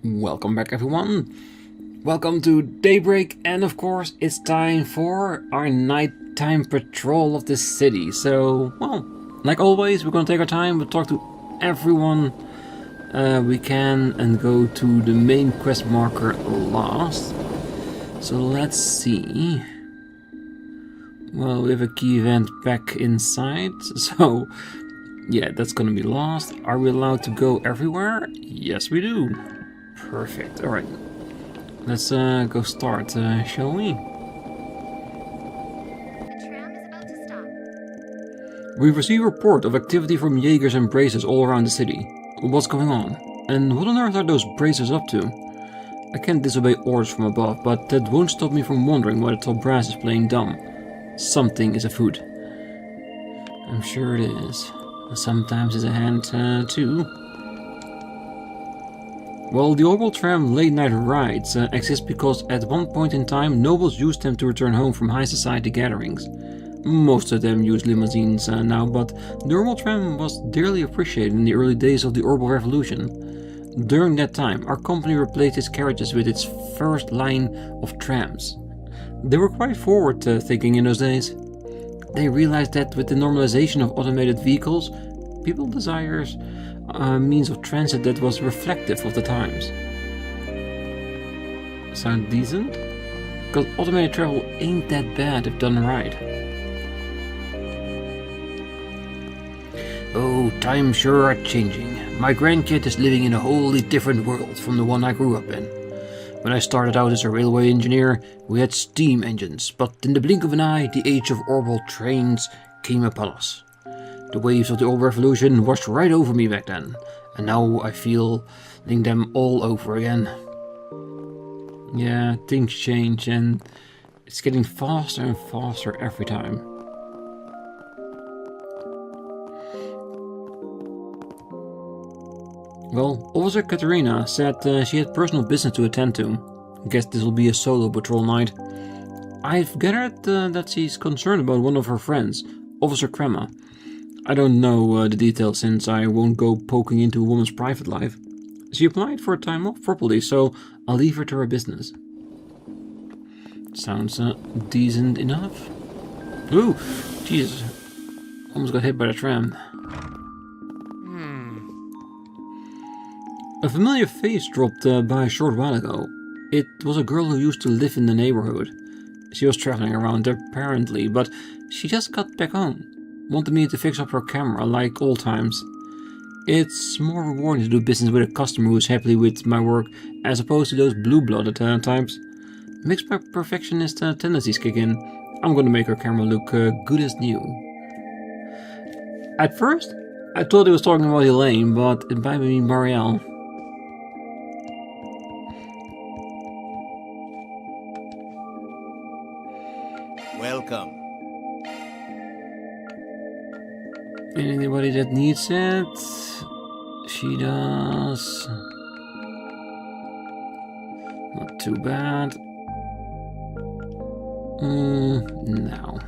Welcome back, everyone. Welcome to Daybreak, and of course it's time for our nighttime patrol of the city. So, well, like always, we're gonna take our time, we'll talk to everyone we can and go to the main quest marker last. So let's see. Well, we have a key event back inside, so yeah, that's gonna be lost. Are we allowed to go everywhere? Yes, we do. Perfect. Alright. Let's go start, shall we? The tram is about to stop. We've received a report of activity from Jaegers and bracers all around the city. What's going on? And what on earth are those bracers up to? I can't disobey orders from above, but that won't stop me from wondering why the top brass is playing dumb. Something is afoot. I'm sure it is. Sometimes it's a hand, too. Well, the Orbital Tram late-night rides exist because at one point in time nobles used them to return home from high society gatherings. Most of them use limousines now, but the Orbital Tram was dearly appreciated in the early days of the Orbital Revolution. During that time, our company replaced its carriages with its first line of trams. They were quite forward-thinking in those days. They realized that with the normalization of automated vehicles, people desires a means of transit that was reflective of the times. Sound decent? Because automated travel ain't that bad if done right. Oh, times sure are changing. My grandkid is living in a wholly different world from the one I grew up in. When I started out as a railway engineer, we had steam engines, but in the blink of an eye, the age of orbital trains came upon us. The waves of the old revolution washed right over me back then, and now I feel them all over again. Yeah, things change, and it's getting faster and faster every time. Well, Officer Katerina said she had personal business to attend to. Guess this will be a solo patrol night. I've gathered that she's concerned about one of her friends, Officer Kremmer. I don't know the details since I won't go poking into a woman's private life. She applied for a time off properly, so I'll leave her to her business. Sounds decent enough. Ooh, Jesus. Almost got hit by the tram. A familiar face dropped by a short while ago. It was a girl who used to live in the neighborhood. She was traveling around apparently, but she just got back home. Wanted me to fix up her camera, like old times. It's more rewarding to do business with a customer who is happy with my work, as opposed to those blue-blooded types. Makes my perfectionist tendencies kick in. I'm gonna make her camera look good as new. At first, I thought he was talking about Elaine, but it might be Marielle. Welcome. Anybody that needs it? She does. Not too bad. No.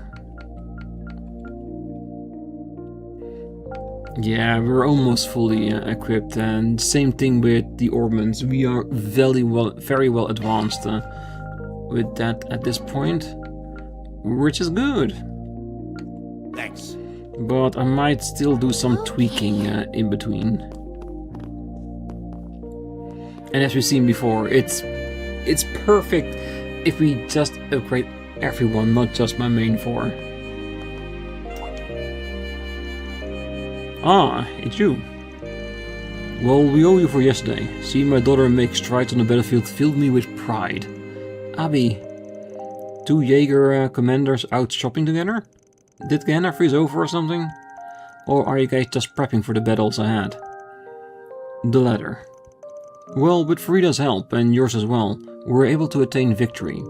Yeah, we're almost fully equipped, and same thing with the Orbmans. We are very well advanced with that at this point, which is good. Thanks. But I might still do some tweaking in between. And as we've seen before, it's perfect if we just upgrade everyone, not just my main 4. Ah, it's you. Well, we owe you for yesterday. Seeing my daughter make strides on the battlefield filled me with pride. Abby, 2 Jaeger commanders out shopping together? Did Gehenna freeze over or something? Or are you guys just prepping for the battles ahead? The latter. Well, with Farida's help, and yours as well, we were able to attain victory.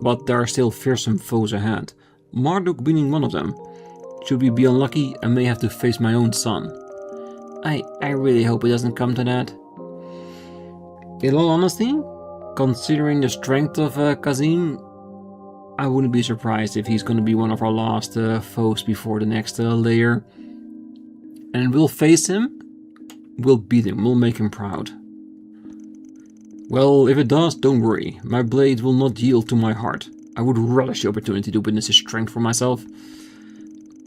But there are still fearsome foes ahead, Marduk being one of them. Should we be unlucky, I may have to face my own son. I really hope it doesn't come to that. In all honesty, considering the strength of Kazim, I wouldn't be surprised if he's going to be one of our last foes before the next layer. And we'll face him, we'll beat him, we'll make him proud. Well, if it does, don't worry. My blade will not yield to my heart. I would relish the opportunity to witness his strength for myself.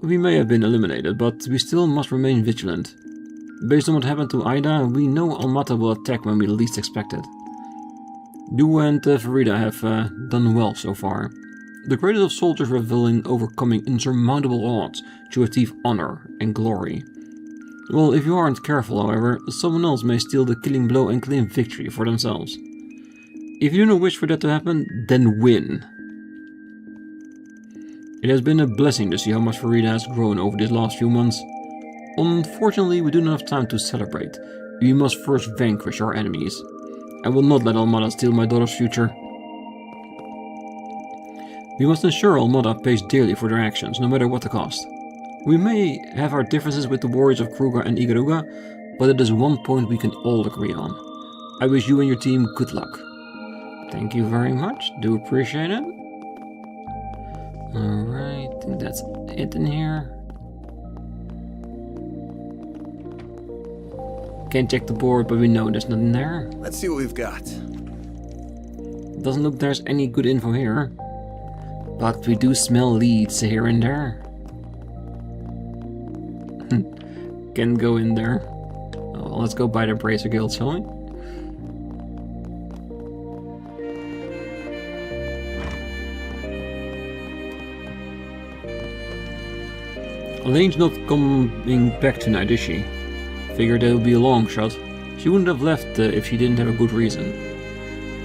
We may have been eliminated, but we still must remain vigilant. Based on what happened to Ida, we know Almata will attack when we least expect it. You and Farida have done well so far. The greatest of soldiers revel in overcoming insurmountable odds to achieve honor and glory. Well, if you aren't careful, however, someone else may steal the killing blow and claim victory for themselves. If you do not wish for that to happen, then win. It has been a blessing to see how much Farida has grown over these last few months. Unfortunately, we do not have time to celebrate. We must first vanquish our enemies. I will not let Almada steal my daughter's future. We must ensure Almada pays dearly for their actions, no matter what the cost. We may have our differences with the warriors of Kruger and Igaruga, but it is one point we can all agree on. I wish you and your team good luck. Thank you very much, do appreciate it. Alright, I think that's it in here. Can't check the board, but we know there's nothing there. Let's see what we've got. Doesn't look there's any good info here. But we do smell leads here and there. Can go in there. Oh, let's go by the Bracer Guild, shall we? Elaine's not coming back tonight, is she? Figured it would be a long shot. She wouldn't have left if she didn't have a good reason.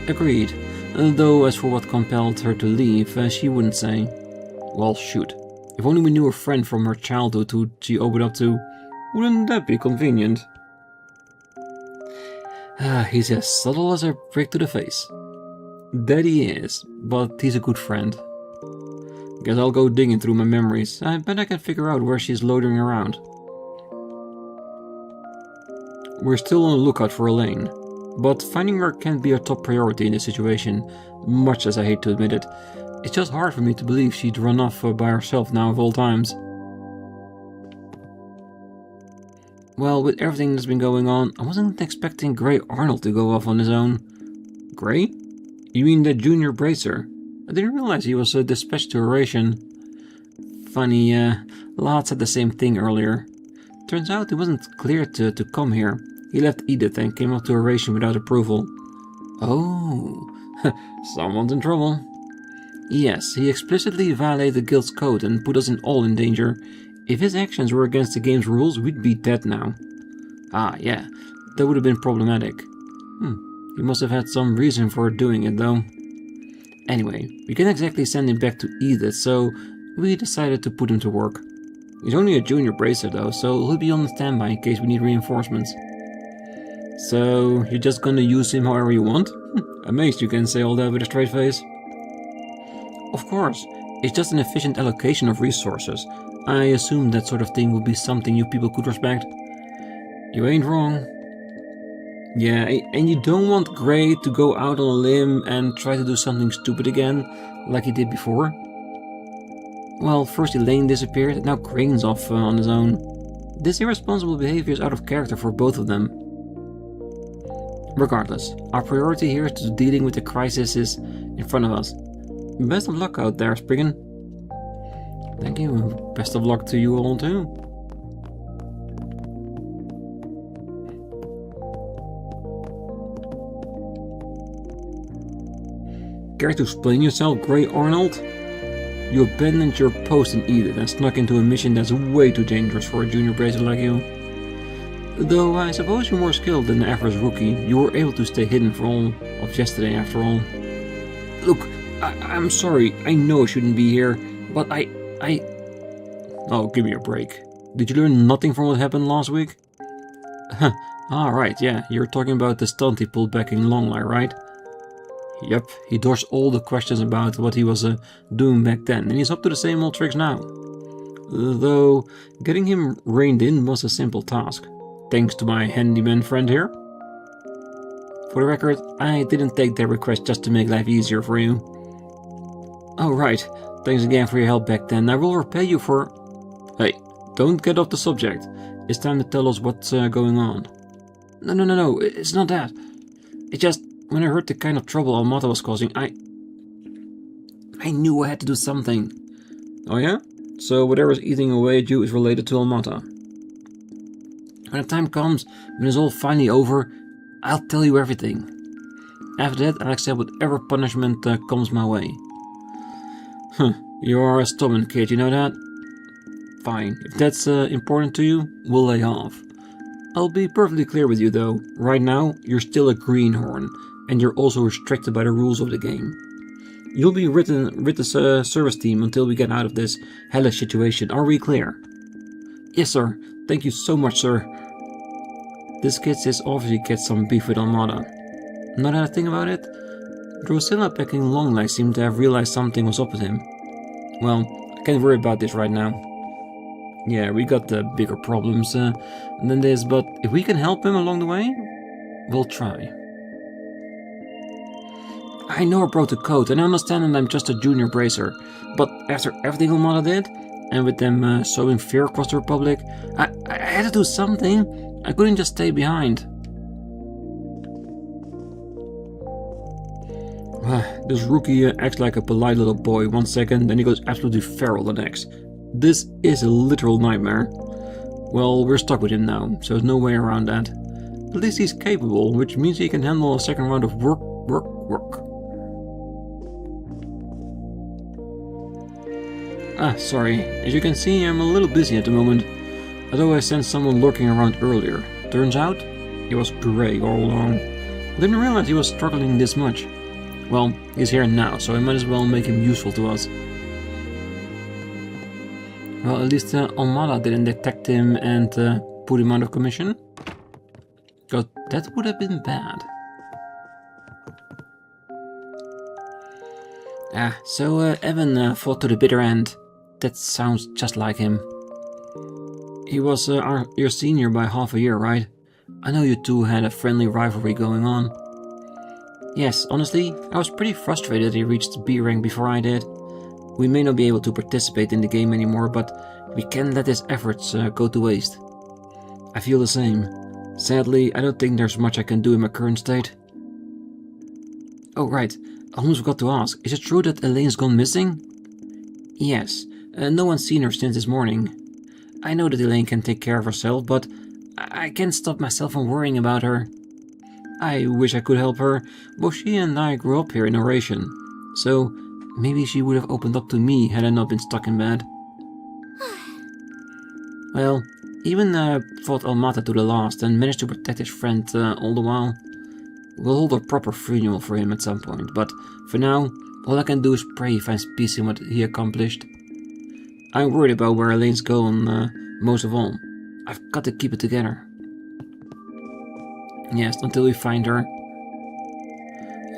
Agreed. Though as for what compelled her to leave, she wouldn't say. Well, shoot. If only we knew a friend from her childhood who she opened up to, wouldn't that be convenient? He's as subtle as a brick to the face. That he is, but he's a good friend. Guess I'll go digging through my memories. I bet I can figure out where she's loitering around. We're still on the lookout for Elaine, but finding her can't be a top priority in this situation, much as I hate to admit it. It's just hard for me to believe she'd run off by herself now of all times. Well, with everything that's been going on, I wasn't expecting Grey Arnold to go off on his own. Grey? You mean the junior bracer? I didn't realize he was dispatched to Oración. Funny, Lad said the same thing earlier. Turns out he wasn't cleared to come here. He left Edith and came up to Oración without approval. Oh, someone's in trouble. Yes, he explicitly violated the guild's code and put us all in danger. If his actions were against the game's rules, we'd be dead now. Ah, yeah, that would have been problematic. He must have had some reason for doing it, though. Anyway, we can't exactly send him back to Edith, so we decided to put him to work. He's only a junior bracer, though, so he'll be on standby in case we need reinforcements. So, you're just gonna use him however you want? Amazed you can say all that with a straight face. Of course, it's just an efficient allocation of resources. I assume that sort of thing would be something you people could respect. You ain't wrong. Yeah, and you don't want Grey to go out on a limb and try to do something stupid again, like he did before. Well, first Elaine disappeared, now Crane's off on his own. This irresponsible behavior is out of character for both of them. Regardless, our priority here is to dealing with the crisis in front of us. Best of luck out there, Spriggan. Thank you, best of luck to you all too. Care to explain yourself, Grey Arnold? You abandoned your post in Edith and snuck into a mission that's way too dangerous for a junior bracer like you. Though I suppose you're more skilled than the average rookie, you were able to stay hidden for all of yesterday after all. Look, I'm sorry, I know I shouldn't be here, but I... Oh, give me a break. Did you learn nothing from what happened last week? Right, yeah, you're talking about the stunt he pulled back in Longley, right? Yep, he dodged all the questions about what he was doing back then, and he's up to the same old tricks now. Though, getting him reined in was a simple task, thanks to my handyman friend here. For the record, I didn't take their request just to make life easier for you. Oh right, thanks again for your help back then. I will repay you for... Hey, don't get off the subject. It's time to tell us what's going on. No, it's not that. It's just... When I heard the kind of trouble Almata was causing, I knew I had to do something. Oh yeah? So whatever's eating away at you is related to Almata. When the time comes, when it's all finally over, I'll tell you everything. After that, I'll accept whatever punishment comes my way. You are a stubborn kid, you know that? Fine, if that's important to you, we'll lay off. I'll be perfectly clear with you though, right now, you're still a greenhorn, and you're also restricted by the rules of the game. You'll be with the service team until we get out of this hellish situation, are we clear? Yes sir, thank you so much sir. This kid says obviously gets some beef with Almata. Now that I think about it, Drusilla packing Longlegs seemed to have realized something was up with him. Well, I can't worry about this right now. Yeah, we got the bigger problems than this, but if we can help him along the way, we'll try. I know I broke the code, and I understand that I'm just a junior bracer, but after everything Almata did, and with them sowing fear across the Republic, I had to do something. I couldn't just stay behind. This rookie acts like a polite little boy one second, then he goes absolutely feral the next. This is a literal nightmare. Well, we're stuck with him now, so there's no way around that. At least he's capable, which means he can handle a second round of work. Sorry. As you can see, I'm a little busy at the moment. Although I sensed someone lurking around earlier. Turns out, he was grey all along. I didn't realize he was struggling this much. Well, he's here now, so I might as well make him useful to us. Well, at least Almata didn't detect him and put him out of commission. God, that would have been bad. So Evan fought to the bitter end. That sounds just like him. He was your senior by half a year, right? I know you two had a friendly rivalry going on. Yes, honestly, I was pretty frustrated that he reached B rank before I did. We may not be able to participate in the game anymore, but we can't let his efforts go to waste. I feel the same. Sadly, I don't think there's much I can do in my current state. Oh right, I almost forgot to ask, is it true that Elaine's gone missing? Yes, no one's seen her since this morning. I know that Elaine can take care of herself, but I can't stop myself from worrying about her. I wish I could help her, but she and I grew up here in Oración, so maybe she would have opened up to me had I not been stuck in bed. Well, even fought Almata to the last and managed to protect his friend all the while. We'll hold a proper funeral for him at some point, but for now, all I can do is pray he finds peace in what he accomplished. I'm worried about where Elaine's going most of all. I've got to keep it together. Yes, until we find her.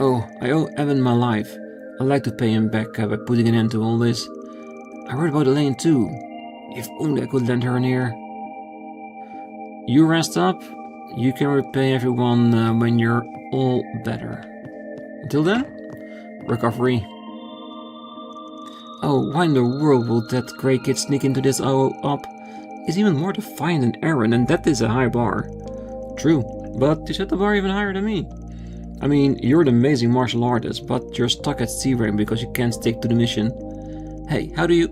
Oh, I owe Evan my life. I'd like to pay him back by putting an end to all this. I heard about Elaine too. If only I could lend her an ear. You rest up. You can repay everyone when you're all better. Until then, recovery. Oh, why in the world will that grey kid sneak into this op? He's even more defiant than Aaron, and that is a high bar. True, but you set the bar even higher than me. I mean, you're an amazing martial artist, but you're stuck at C rank because you can't stick to the mission. Hey, how do you...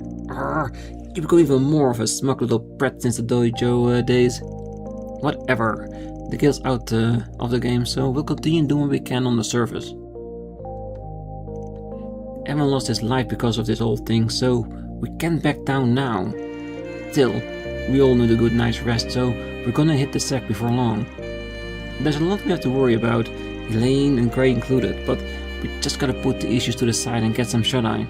You become even more of a smug little brat since the dojo days. Whatever. The kid's out of the game, so we'll continue doing what we can on the surface. Evan lost his life because of this whole thing, so we can't back down now. Still, we all need a good night's rest, so we're gonna hit the sack before long. There's a lot we have to worry about, Elaine and Gray included, but we just gotta put the issues to the side and get some shut-eye.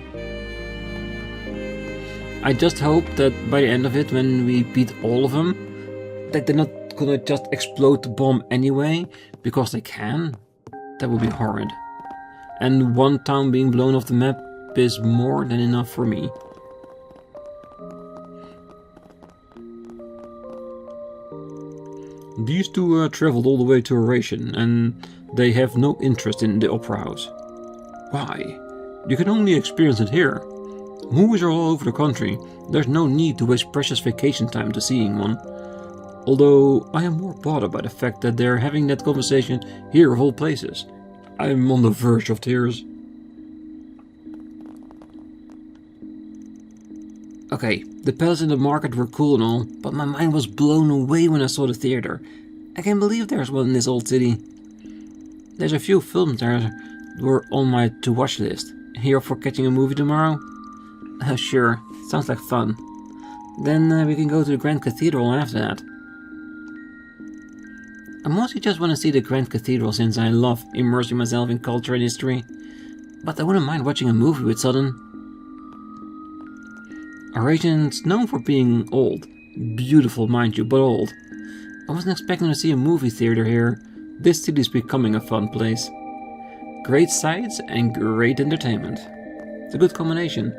I just hope that by the end of it, when we beat all of them, that they're not gonna just explode the bomb anyway, because they can. That would be horrid. And one town being blown off the map is more than enough for me. These two traveled all the way to Oración, and they have no interest in the opera house. Why? You can only experience it here. Movies are all over the country. There's no need to waste precious vacation time to seeing one. Although I am more bothered by the fact that they're having that conversation here of all places. I'm on the verge of tears. Okay, the palace and the market were cool and all, but my mind was blown away when I saw the theater. I can't believe there's one in this old city. There's a few films there were on my to-watch list. Here for catching a movie tomorrow? Sure, sounds like fun. Then we can go to the Grand Cathedral after that. I mostly just want to see the Grand Cathedral since I love immersing myself in culture and history. But I wouldn't mind watching a movie with Sudden. Oration's known for being old. Beautiful, mind you, but old. I wasn't expecting to see a movie theater here. This city's becoming a fun place. Great sights and great entertainment. It's a good combination.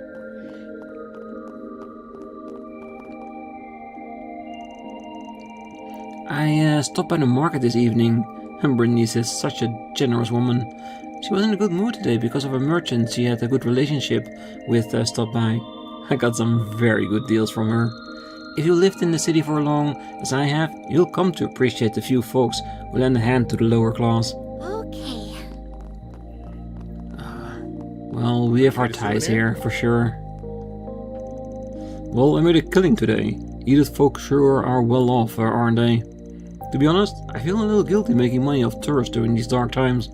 I stopped by the market this evening. Bernice is such a generous woman. She was in a good mood today because of a merchant she had a good relationship with stopped by. I got some very good deals from her. If you lived in the city for long, as I have, you'll come to appreciate the few folks who lend a hand to the lower class. Okay. Well, we have our ties here, for sure. Well, I made a killing today. Edith folk sure are well off, aren't they? To be honest, I feel a little guilty making money off tourists during these dark times.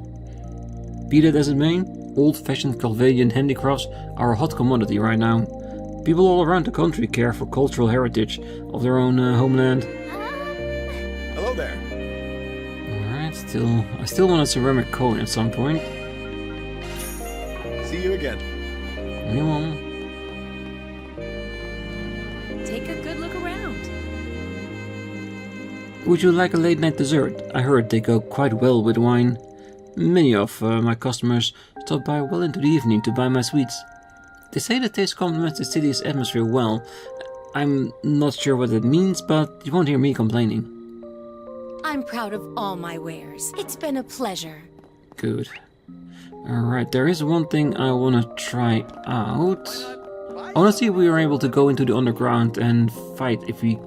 Be that as it may, old-fashioned Calvadian handicrafts are a hot commodity right now. People all around the country care for cultural heritage of their own homeland. Hello there. Alright, I still want a ceramic coin at some point. See you again. You won't. Take a good look around. Would you like a late night dessert? I heard they go quite well with wine. Many of my customers stop by well into the evening to buy my sweets. They say the taste complements the city's atmosphere well. I'm not sure what that means, but you won't hear me complaining. I'm proud of all my wares. It's been a pleasure. Good. Alright, there is one thing I want to try out. I want to see if we are able to go into the underground and fight if we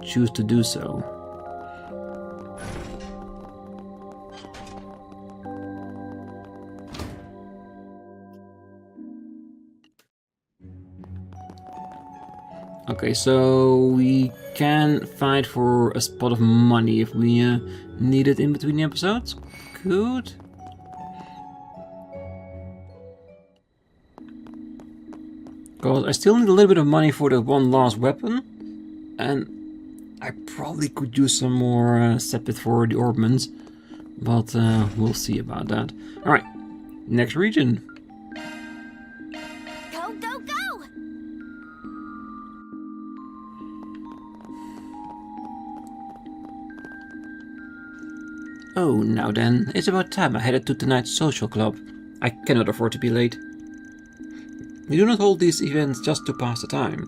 choose to do so. Okay, so we can fight for a spot of money if we need it in between the episodes. Good. Because I still need a little bit of money for the one last weapon. And I probably could use some more sepith for the orbments. But we'll see about that. Alright, next region. Go, go, go! Oh, now then, it's about time I headed to tonight's social club. I cannot afford to be late. We do not hold these events just to pass the time.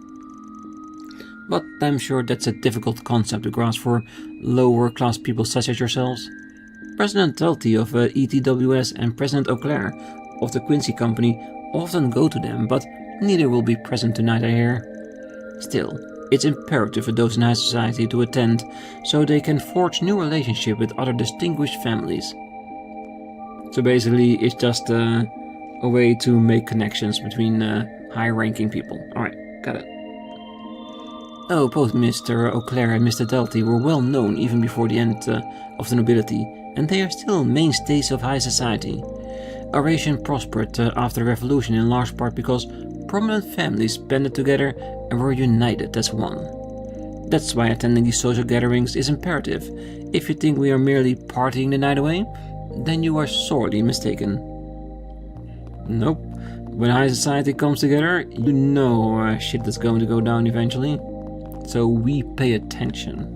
But I'm sure that's a difficult concept to grasp for lower class people such as yourselves. President Delty of ETWS and President Auclair of the Quincy Company often go to them, but neither will be present tonight, I hear. Still, it's imperative for those in high society to attend, so they can forge new relationships with other distinguished families. So basically, it's just a way to make connections between high-ranking people. Alright, got it. Oh, both Mr. Auclair and Mr. Delty were well known even before the end of the nobility, and they are still mainstays of high society. Oración prospered after the revolution in large part because prominent families banded together and were united as one. That's why attending these social gatherings is imperative. If you think we are merely partying the night away, then you are sorely mistaken. Nope. When high society comes together, you know shit is going to go down eventually. So we pay attention.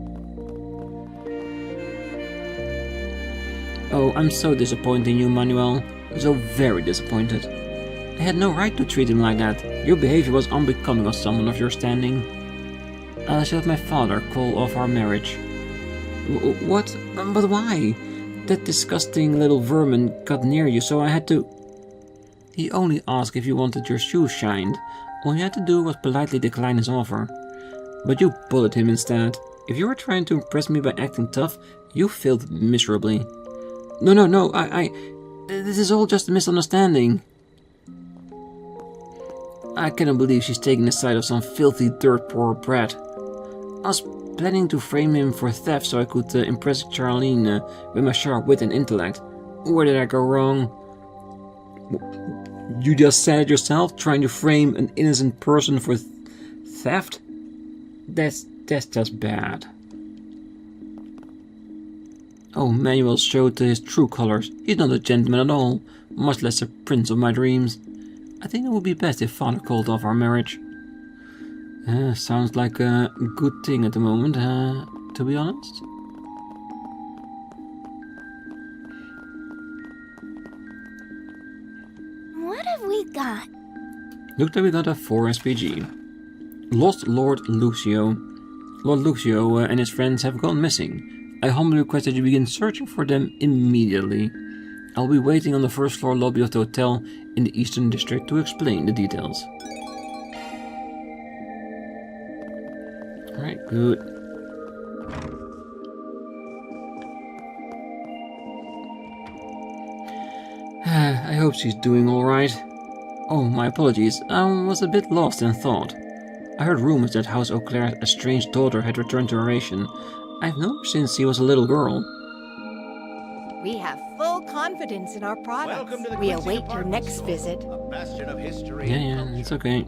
Oh, I'm so disappointed in you, Manuel. So very disappointed. I had no right to treat him like that. Your behavior was unbecoming of someone of your standing. I shall have my father call off our marriage. What? But why? That disgusting little vermin got near you, so I had to... He only asked if you wanted your shoes shined. All you had to do was politely decline his offer. But you bullied him instead. If you were trying to impress me by acting tough, you failed miserably. No, This is all just a misunderstanding. I cannot believe she's taking the side of some filthy dirt poor brat. I was planning to frame him for theft so I could impress Charlene with my sharp wit and intellect. Where did I go wrong? You just said it yourself, trying to frame an innocent person for theft? That's just bad. Oh, Manuel showed his true colors. He's not a gentleman at all, much less a prince of my dreams. I think it would be best if Father called off our marriage. Sounds like a good thing at the moment, to be honest. What have we got? Look that we got a 4 SPG. Lost Lord Lucio. Lord Lucio and his friends have gone missing. I humbly request that you begin searching for them immediately. I'll be waiting on the first floor lobby of the hotel in the Eastern District to explain the details. Alright, good. I hope she's doing alright. Oh, my apologies. I was a bit lost in thought. I heard rumors that House Eau Claire's estranged daughter had returned to Oración. I've known her since she was a little girl. We have full confidence in our products. We await your next visit. A bastion of history Yeah, and it's culture. okay.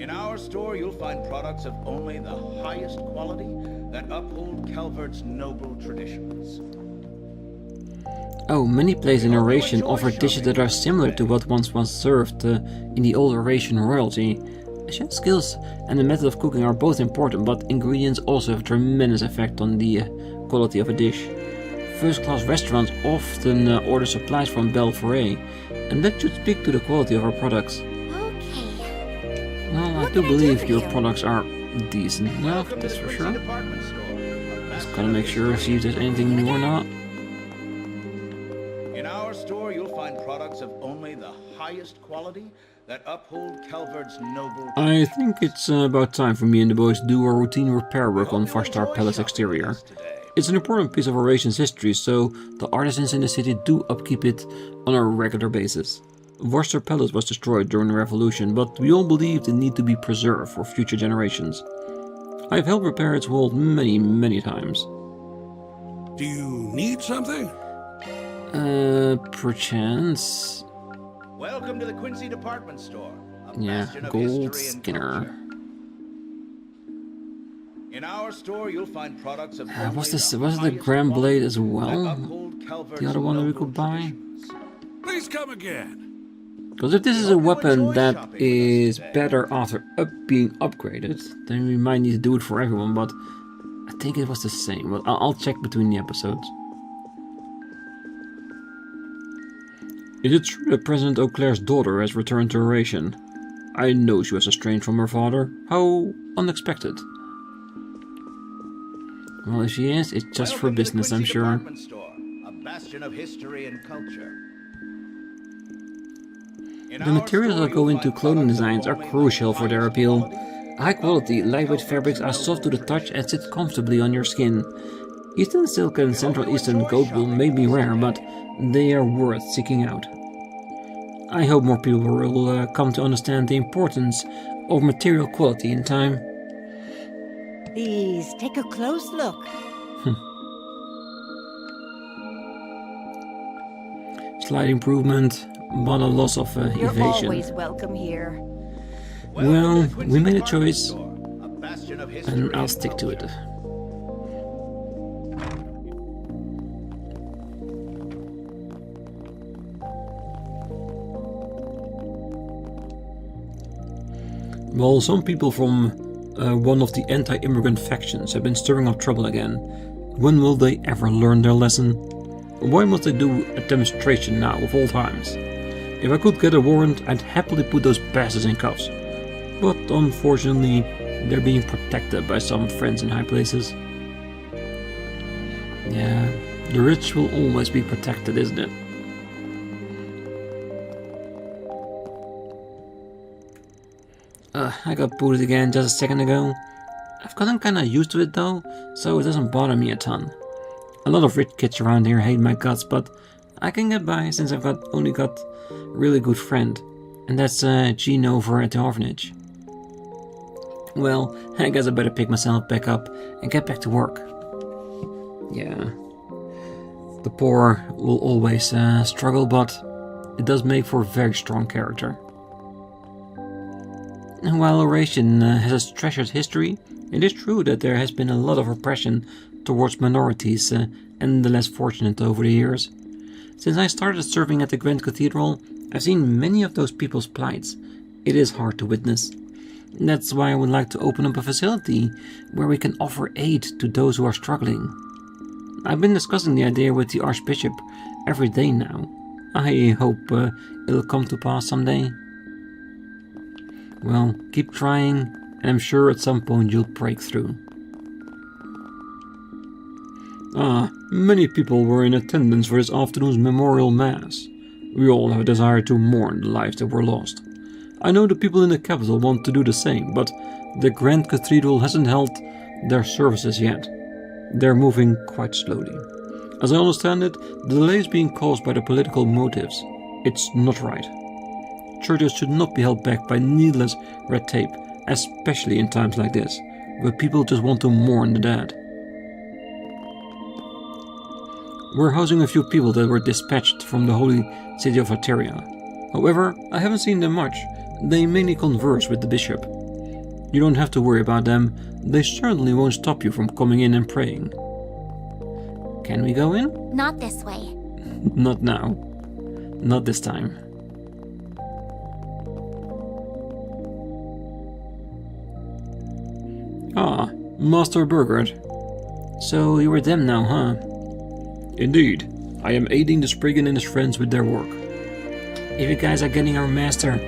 In our store, you'll find products of only the highest quality that uphold Calvard's noble traditions. Oh, many places in Oración offer dishes that are similar to what once was served in the old Oración royalty. Chef skills and the method of cooking are both important, but ingredients also have a tremendous effect on the quality of a dish. First-class restaurants often order supplies from Belforet, and that should speak to the quality of our products. Okay. Well, I What do can I do believe for your you? products are decent enough, Welcome to that's the for Quincy sure. Department Store, a Just bastion gotta of make sure, history see if there's and anything new or not. In our store, you'll find products of only the highest quality that uphold Calvard's noble I think it's about time for me and the boys to do our routine repair work on Hope you Farstar enjoy Palace shopping exterior. with us today. It's an important piece of Oration's history, so the artisans in the city do upkeep it on a regular basis. Farstar Palace was destroyed during the Revolution, but we all believed it needed to be preserved for future generations. I've helped repair its walls many times. Do you need something? Perchance... Welcome to the Quincy Department Store, a Yeah, bastion of Gold history and Skinner. culture. In our store, you'll find products of only Was the it the highest Grand quality Blade as that well? uphold Calvard's The other one that we noble could buy? traditions. Please come again. Because if this is a weapon that is better after being upgraded, then we might need to do it for everyone, but I think it was the same. Well, I'll check between the episodes. Is it true that President Eau Claire's daughter has returned to Oración? I know she was estranged from her father. How unexpected. Well, if she is, it's just for Welcome to the business, I'm Quincy sure. Department Store, a bastion of history and culture. In The our materials store, that go you'll into find clothing products of designs are only the crucial for their highest appeal. quality. High quality, lightweight fabrics are soft to the touch and sit comfortably on your skin. Eastern silk and Central Eastern goat wool may be rare, but they are worth seeking out. I hope more people will come to understand the importance of material quality in time. Please take a close look. Slight improvement, but a loss of You're evasion. always welcome here. Welcome Well, to the Quincy we made a Department choice, Store, a bastion of history and I'll and stick to it. culture. Well, some people from one of the anti-immigrant factions have been stirring up trouble again. When will they ever learn their lesson? Why must they do a demonstration now of all times? If I could get a warrant, I'd happily put those bastards in cuffs. But unfortunately, they're being protected by some friends in high places. Yeah, the rich will always be protected, isn't it? I got booted again just a second ago. I've gotten kinda used to it though, so it doesn't bother me a ton. A lot of rich kids around here hate my guts, but I can get by since I've only got a really good friend. And that's Jean over at the orphanage. Well, I guess I better pick myself back up and get back to work. Yeah. The poor will always struggle, but it does make for a very strong character. And while Oración has a treasured history, it is true that there has been a lot of oppression towards minorities and the less fortunate over the years. Since I started serving at the Grand Cathedral, I've seen many of those people's plights. It is hard to witness. That's why I would like to open up a facility where we can offer aid to those who are struggling. I've been discussing the idea with the Archbishop every day now. I hope it'll come to pass someday. Well, keep trying, and I'm sure at some point you'll break through. Many people were in attendance for this afternoon's memorial mass. We all have a desire to mourn the lives that were lost. I know the people in the capital want to do the same, but the Grand Cathedral hasn't held their services yet. They're moving quite slowly. As I understand it, the delay is being caused by the political motives. It's not right. Churches should not be held back by needless red tape, especially in times like this, where people just want to mourn the dead. We're housing a few people that were dispatched from the holy city of Ateria. However, I haven't seen them much. They mainly converse with the bishop. You don't have to worry about them. They certainly won't stop you from coming in and praying. Can we go in? Not this way. Not now. Not this time. Master Burgard. So you were them now, huh? Indeed. I am aiding the spriggan and his friends with their work. If you guys are getting our master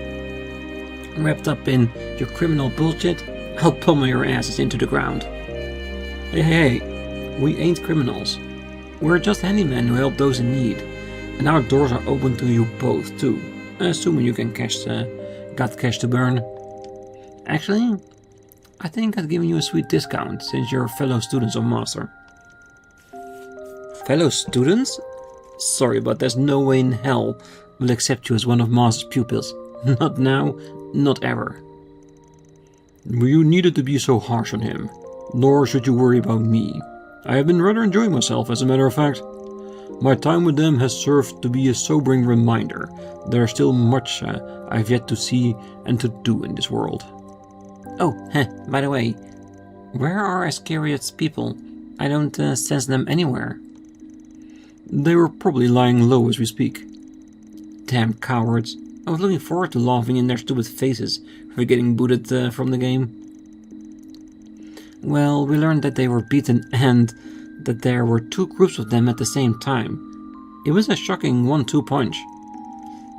wrapped up in your criminal bullshit, I'll pummel your asses into the ground. Hey, we ain't criminals. We're just handymen who help those in need. And our doors are open to you both, too. Assuming you can got cash to burn. Actually, I think I've given you a sweet discount since you're fellow students of Master. Fellow students? Sorry, but there's no way in hell we'll accept you as one of Master's pupils. Not now, not ever. You needed to be so harsh on him. Nor should you worry about me. I have been rather enjoying myself, as a matter of fact. My time with them has served to be a sobering reminder. There's still much I've yet to see and to do in this world. Oh, by the way, where are Ascariot's people? I don't sense them anywhere. They were probably lying low as we speak. Damn cowards. I was looking forward to laughing in their stupid faces for getting booted from the game. Well, we learned that they were beaten and that there were two groups of them at the same time. It was a shocking 1-2 punch.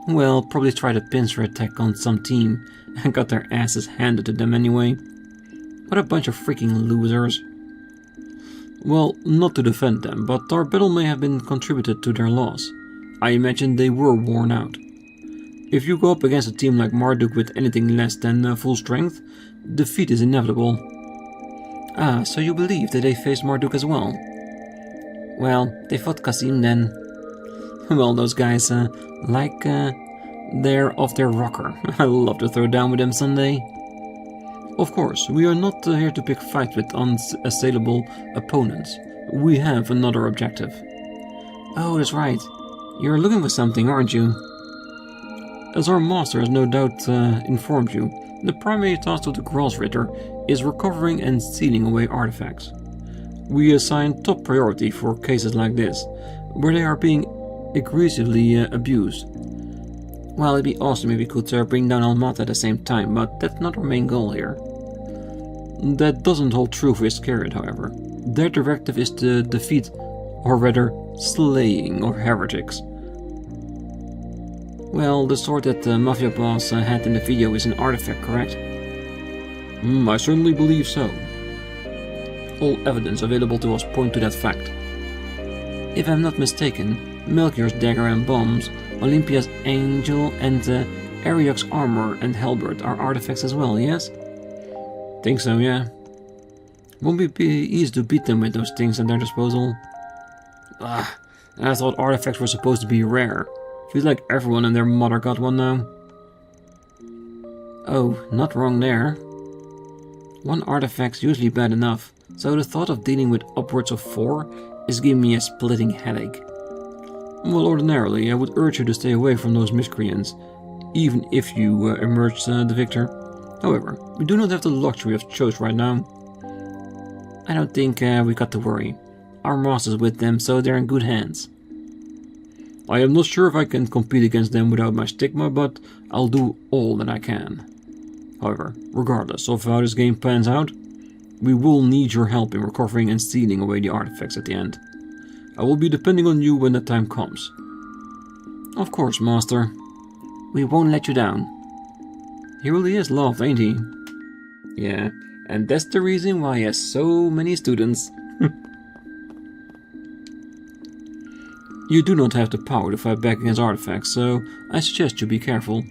Well, probably tried a pincer attack on some team and got their asses handed to them anyway. What a bunch of freaking losers. Well, not to defend them, but our battle may have been contributed to their loss. I imagine they were worn out. If you go up against a team like Marduk with anything less than full strength, defeat is inevitable. So you believe that they faced Marduk as well? Well, they fought Kasim then. Well, those guys, they're off their rocker. I'd love to throw down with them someday. Of course, we are not here to pick fights with unassailable opponents. We have another objective. Oh, that's right. You're looking for something, aren't you? As our master has no doubt informed you, the primary task of the Gralsritter is recovering and sealing away artifacts. We assign top priority for cases like this, where they are being aggressively abused. Well, it'd be awesome if we could bring down Almata at the same time, but that's not our main goal here. That doesn't hold true for Iscariot, however. Their directive is to defeat, or rather, slaying of heretics. Well, the sword that the Mafia boss had in the video is an artifact, correct? I certainly believe so. All evidence available to us point to that fact. If I'm not mistaken, Melchior's dagger and bombs, Olympia's angel, and Ariok's armor and halberd are artifacts as well, yes? Think so, yeah. Won't be easy to beat them with those things at their disposal. Ah, I thought artifacts were supposed to be rare. Feels like everyone and their mother got one now. Oh, not wrong there. One artifact's usually bad enough, so the thought of dealing with upwards of 4 is giving me a splitting headache. Well, ordinarily, I would urge you to stay away from those miscreants, even if you emerge the victor. However, we do not have the luxury of choice right now. I don't think we got to worry. Our master's with them, so they're in good hands. I am not sure if I can compete against them without my stigma, but I'll do all that I can. However, regardless of how this game pans out, we will need your help in recovering and stealing away the artifacts at the end. I will be depending on you when the time comes. Of course, Master. We won't let you down. He really is loved, ain't he? Yeah, and that's the reason why he has so many students. You do not have the power to fight back against artifacts, so I suggest you be careful.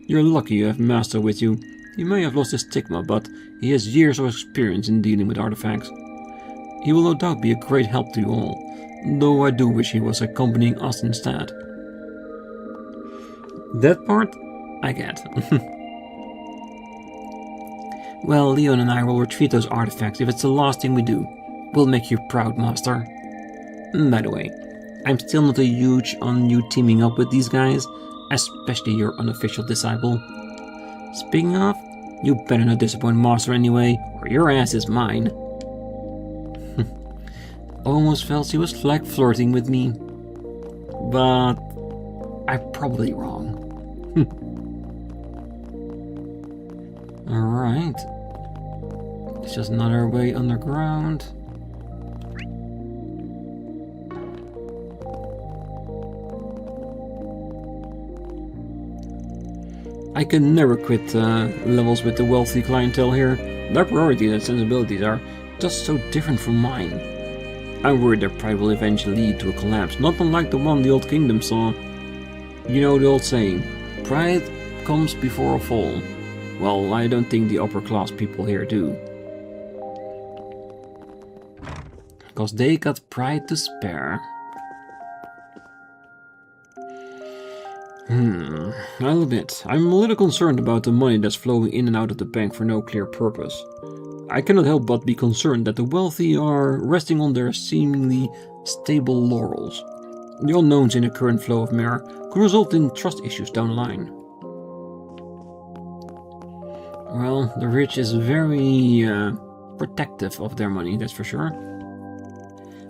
You're lucky you have Master with you. He may have lost his stigma, but he has years of experience in dealing with artifacts. He will no doubt be a great help to you all, though I do wish he was accompanying us instead. That part, I get. Well, Leon and I will retrieve those artifacts if it's the last thing we do. We'll make you proud, Master. By the way, I'm still not a huge on you teaming up with these guys, especially your unofficial disciple. Speaking of, you better not disappoint Master anyway, or your ass is mine. Almost felt she was flag flirting with me, but I'm probably wrong. Alright. It's just another way underground. I can never quit levels with the wealthy clientele here. Their priorities and sensibilities are just so different from mine. I'm worried their pride will eventually lead to a collapse, not unlike the one the Old Kingdom saw. You know the old saying, pride comes before a fall. Well, I don't think the upper class people here do. Because they got pride to spare. I'll admit, I'm a little concerned about the money that's flowing in and out of the bank for no clear purpose. I cannot help but be concerned that the wealthy are resting on their seemingly stable laurels. The unknowns in the current flow of mare could result in trust issues down the line. Well, the rich is very protective of their money, that's for sure.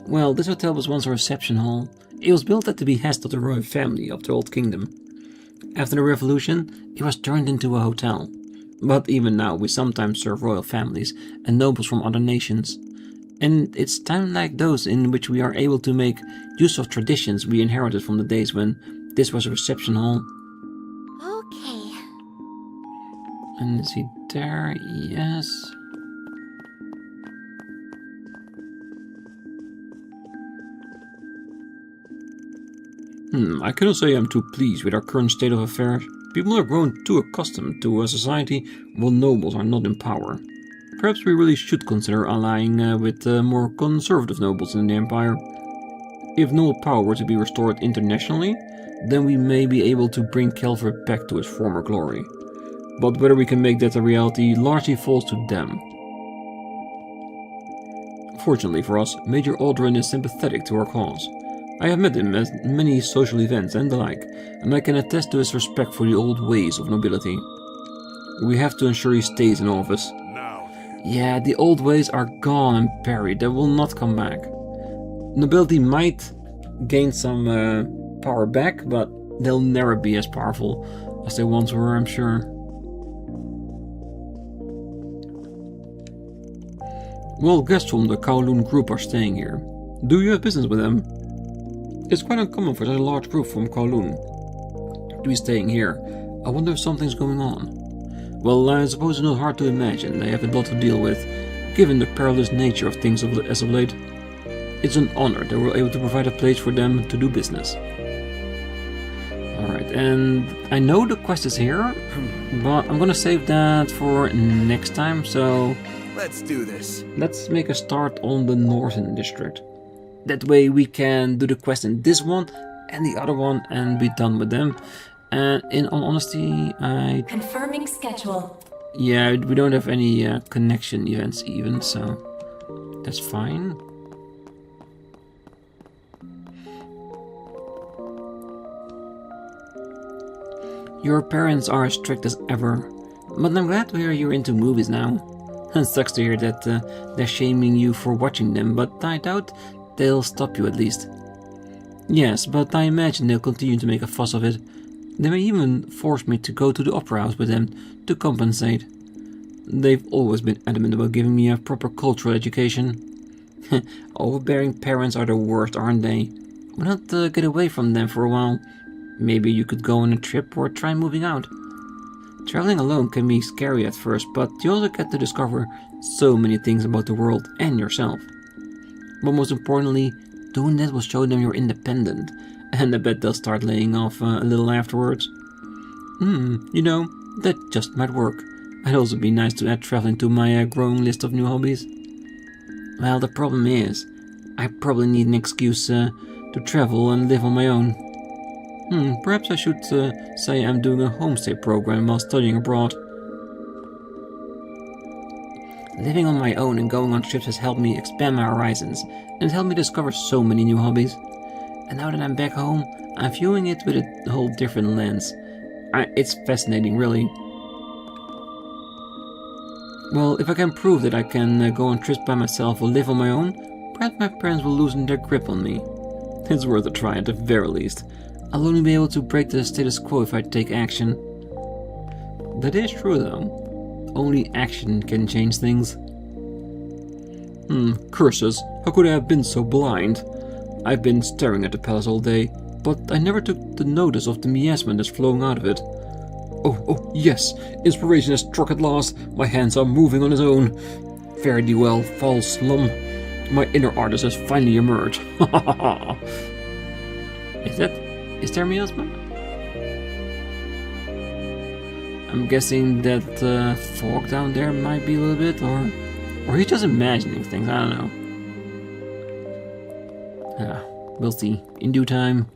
Well, this hotel was once a reception hall. It was built at the behest of the royal family of the Old Kingdom. After the revolution, it was turned into a hotel. But even now, we sometimes serve royal families and nobles from other nations. And it's times like those in which we are able to make use of traditions we inherited from the days when this was a reception hall. Okay. And is he there? Yes. I cannot say I'm too pleased with our current state of affairs. People have grown too accustomed to a society where nobles are not in power. Perhaps we really should consider allying with more conservative nobles in the Empire. If noble power were to be restored internationally, then we may be able to bring Calvard back to its former glory. But whether we can make that a reality largely falls to them. Fortunately for us, Major Aldrin is sympathetic to our cause. I have met him at many social events and the like, and I can attest to his respect for the old ways of nobility. We have to ensure he stays in office. Yeah, the old ways are gone and buried, they will not come back. Nobility might gain some power back, but they'll never be as powerful as they once were, I'm sure. Well, guests from the Kowloon group are staying here. Do you have business with them? It's quite uncommon for such a large group from Kowloon to be staying here. I wonder if something's going on. Well, I suppose it's not hard to imagine they have a lot to deal with, given the perilous nature of things as of late. It's an honor that we're able to provide a place for them to do business. Alright, and I know the quest is here, but I'm gonna save that for next time, so... Let's do this. Let's make a start on the Northern District. That way we can do the quest in this one and the other one and be done with them. And in all honesty, Confirming schedule. yeah, we don't have any connection events even, so that's fine. Your parents are as strict as ever, but I'm glad to hear you're into movies now. It sucks to hear that they're shaming you for watching them, but I doubt they'll stop you at least. Yes, but I imagine they'll continue to make a fuss of it. They may even force me to go to the opera house with them to compensate. They've always been adamant about giving me a proper cultural education. Overbearing parents are the worst, aren't they? Why not get away from them for a while? Maybe you could go on a trip or try moving out. Traveling alone can be scary at first, but you also get to discover so many things about the world and yourself. But most importantly, doing that will show them you're independent, and I bet they'll start laying off a little afterwards. You know, that just might work. I'd also be nice to add traveling to my growing list of new hobbies. Well, the problem is, I probably need an excuse to travel and live on my own. Perhaps I should say I'm doing a homestay program while studying abroad. Living on my own and going on trips has helped me expand my horizons, and helped me discover so many new hobbies. And now that I'm back home, I'm viewing it with a whole different lens. It's fascinating, really. Well, if I can prove that I can go on trips by myself or live on my own, perhaps my parents will loosen their grip on me. It's worth a try at the very least. I'll only be able to break the status quo if I take action. That is true, though. Only action can change things. Curses. How could I have been so blind? I've been staring at the palace all day, but I never took the notice of the miasma that's flowing out of it. Oh, yes! Inspiration has struck at last! My hands are moving on its own! Fare thee well, foul slum! My inner artist has finally emerged! Ha ha ha! Is there miasma? I'm guessing that fog down there might be a little bit, or he's just imagining things, I don't know. We'll see. In due time.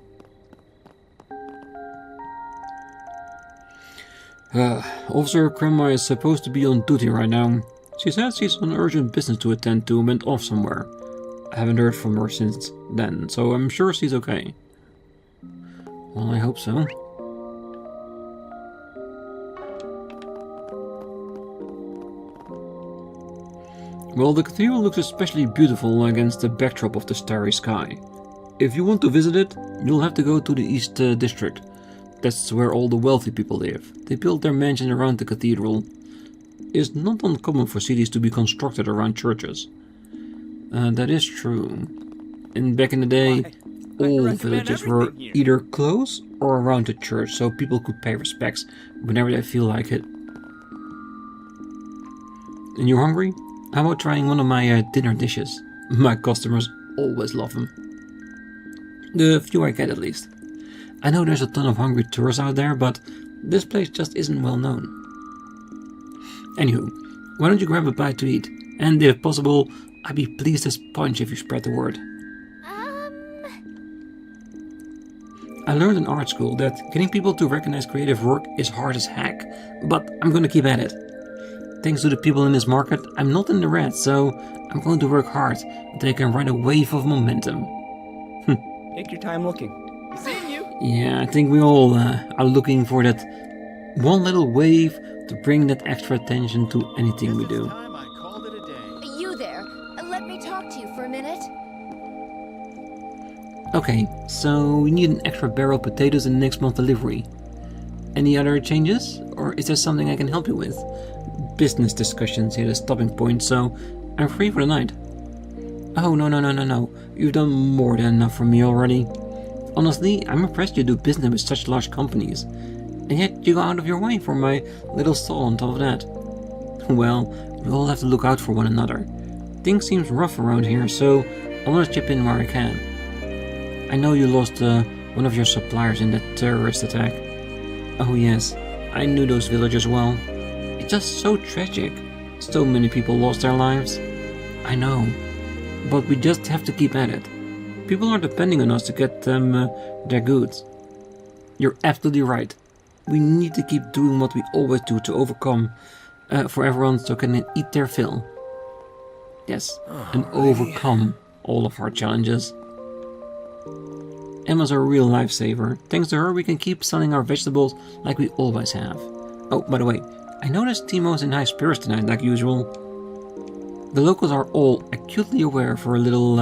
Officer Kremma is supposed to be on duty right now. She says she's on urgent business to attend to and went off somewhere. I haven't heard from her since then, so I'm sure she's okay. Well, I hope so. Well, the cathedral looks especially beautiful against the backdrop of the starry sky. If you want to visit it, you'll have to go to the East District. That's where all the wealthy people live. They built their mansion around the cathedral. It's not uncommon for cities to be constructed around churches. That is true. And back in the day, all villages were either close or around the church, so people could pay respects whenever they feel like it. And you're hungry? How about trying one of my dinner dishes? My customers always love them. The few I get, at least. I know there's a ton of hungry tourists out there, but this place just isn't well known. Anywho, why don't you grab a bite to eat? And if possible, I'd be pleased as punch if you spread the word. I learned in art school that getting people to recognize creative work is hard as heck, but I'm gonna keep at it. Thanks to the people in this market, I'm not in the red, so I'm going to work hard until I can ride a wave of momentum. Take your time looking. Seeing you! Yeah, I think we all are looking for that one little wave to bring that extra attention to anything we do. You there. Let me talk to you for a minute. Okay, so we need an extra barrel of potatoes in next month's delivery. Any other changes? Or is there something I can help you with? Business discussions hit a stopping point, so I'm free for the night. Oh, no. You've done more than enough for me already. Honestly, I'm impressed you do business with such large companies. And yet you go out of your way for my little stall on top of that. Well, we all have to look out for one another. Things seem rough around here, so I want to chip in where I can. I know you lost one of your suppliers in that terrorist attack. Oh yes, I knew those villagers well. It's just so tragic. So many people lost their lives. I know, but we just have to keep at it. People are depending on us to get them their goods. You're absolutely right. We need to keep doing what we always do to overcome for everyone so can eat their fill. Yes, and overcome all of our challenges. Emma's a real lifesaver. Thanks to her, we can keep selling our vegetables like we always have. Oh, by the way, I noticed Timo's in high spirits tonight, like usual. The locals are all acutely aware for a little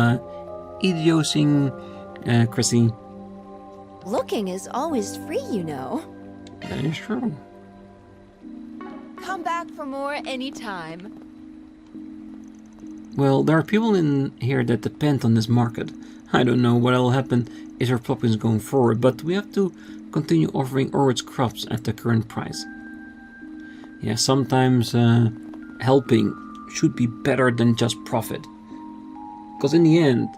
idiosyncrasy. Looking is always free, you know. That is true. Come back for more anytime. Well, there are people in here that depend on this market. I don't know what will happen if our plot is going forward, but we have to continue offering Orwid's crops at the current price. Yeah, sometimes helping should be better than just profit. Because in the end,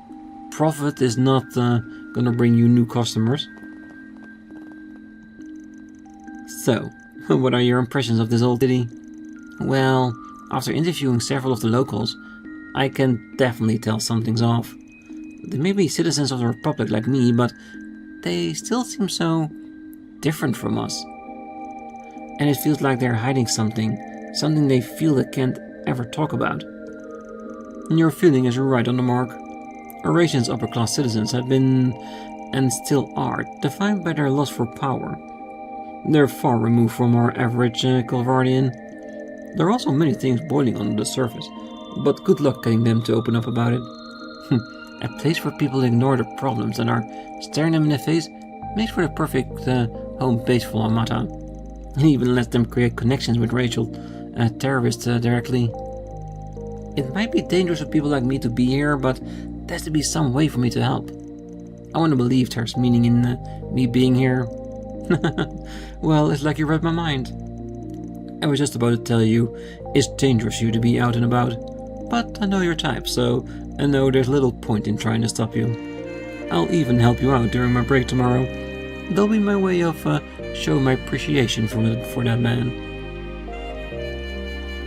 profit is not gonna bring you new customers. So, what are your impressions of this old city? Well, after interviewing several of the locals, I can definitely tell something's off. They may be citizens of the Republic like me, but they still seem so different from us. And it feels like they're hiding something they feel they can't ever talk about. And your feeling is right on the mark. Oration's upper-class citizens have been, and still are, defined by their lust for power. They're far removed from our average Calvardian. There are also many things boiling under the surface, but good luck getting them to open up about it. A place where people ignore the problems and are staring them in the face makes for the perfect home base for Amata. And even lets them create connections with racial terrorists directly. It might be dangerous for people like me to be here, but there has to be some way for me to help. I want to believe there's meaning in me being here. Well, it's like you read my mind. I was just about to tell you, it's dangerous for you to be out and about. But I know your type, so I know there's little point in trying to stop you. I'll even help you out during my break tomorrow. That'll be my way of showing my appreciation for that man.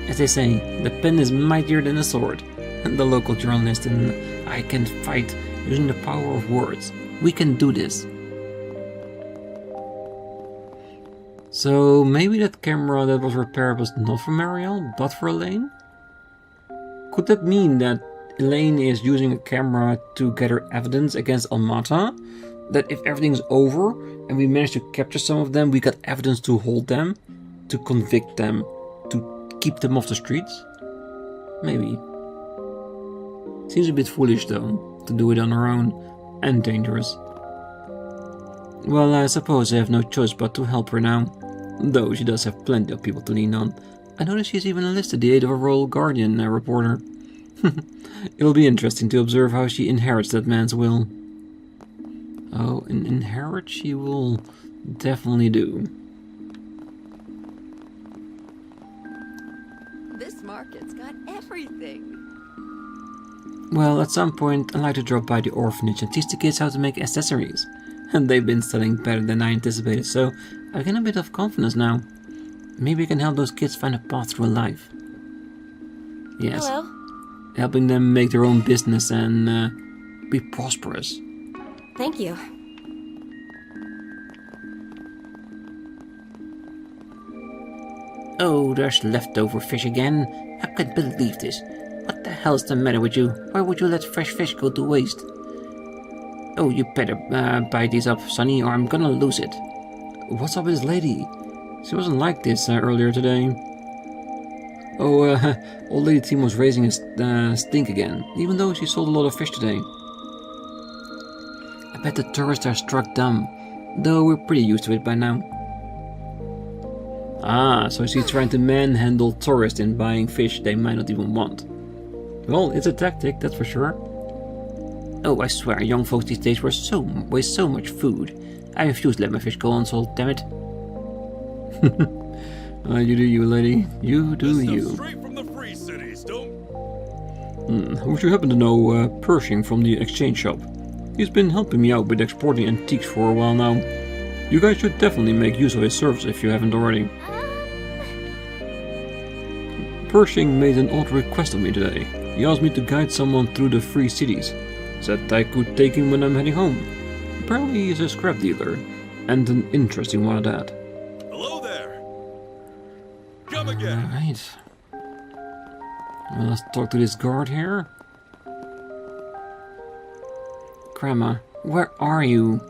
As they say, the pen is mightier than the sword. The local journalist and I can fight using the power of words. We can do this. So maybe that camera that was repaired was not for Marielle, but for Elaine? Could that mean that Elaine is using a camera to gather evidence against Almata? That if everything's over and we manage to capture some of them, we got evidence to hold them, to convict them, to keep them off the streets? Maybe. Seems a bit foolish though, to do it on her own, and dangerous. Well, I suppose I have no choice but to help her now, though she does have plenty of people to lean on. I notice she's even enlisted the aid of a Royal Guardian reporter. It'll be interesting to observe how she inherits that man's will. Oh, and inherit she will definitely do. This market's got everything. Well, at some point I'd like to drop by the orphanage and teach the kids how to make accessories. And they've been selling better than I anticipated, so I get a bit of confidence now. Maybe I can help those kids find a path through life. Yes. Hello. Helping them make their own business and be prosperous. Thank you. Oh, there's leftover fish again. I can't believe this. What the hell's the matter with you? Why would you let fresh fish go to waste? Oh, you better buy these up, Sonny, or I'm gonna lose it. What's up with this lady? She wasn't like this earlier today. Oh, old lady team was raising a stink again, even though she sold a lot of fish today. I bet the tourists are struck dumb, though we're pretty used to it by now. Ah, so she's trying to manhandle tourists in buying fish they might not even want. Well, it's a tactic, that's for sure. Oh, I swear, young folks these days waste so much food. I refuse to let my fish go unsold, damn it. You do you, lady. You do you. Straight from the free cities, don't. Would you happen to know Pershing from the exchange shop? He's been helping me out with exporting antiques for a while now. You guys should definitely make use of his service if you haven't already. Pershing made an odd request of me today. He asked me to guide someone through the free cities. Said I could take him when I'm heading home. Apparently he's a scrap dealer, and an interesting one at that. Hello there. Come again. Alright. Well, let's talk to this guard here. Grandma, where are you?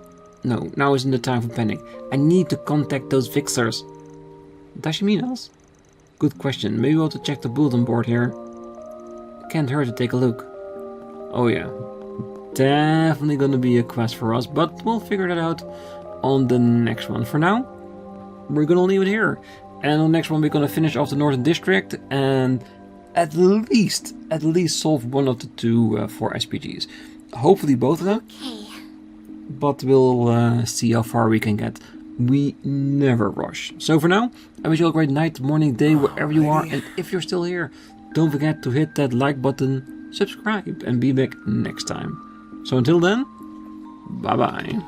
No, now isn't the time for panic. I need to contact those fixers. Does she mean us? Good question. Maybe we ought to check the bulletin board here. Can't hurt to take a look. Oh yeah. Definitely gonna be a quest for us, but we'll figure that out on the next one. For now, we're gonna leave it here. And on the next one, we're gonna finish off the Northern District and at least solve one of the two 4 SPGs. Hopefully both of them. Okay. But we'll see how far we can get. We never rush. So for now, I wish you all a great night, morning, day, wherever you are. And if you're still here, don't forget to hit that like button, subscribe, and be back next time. So until then, bye bye.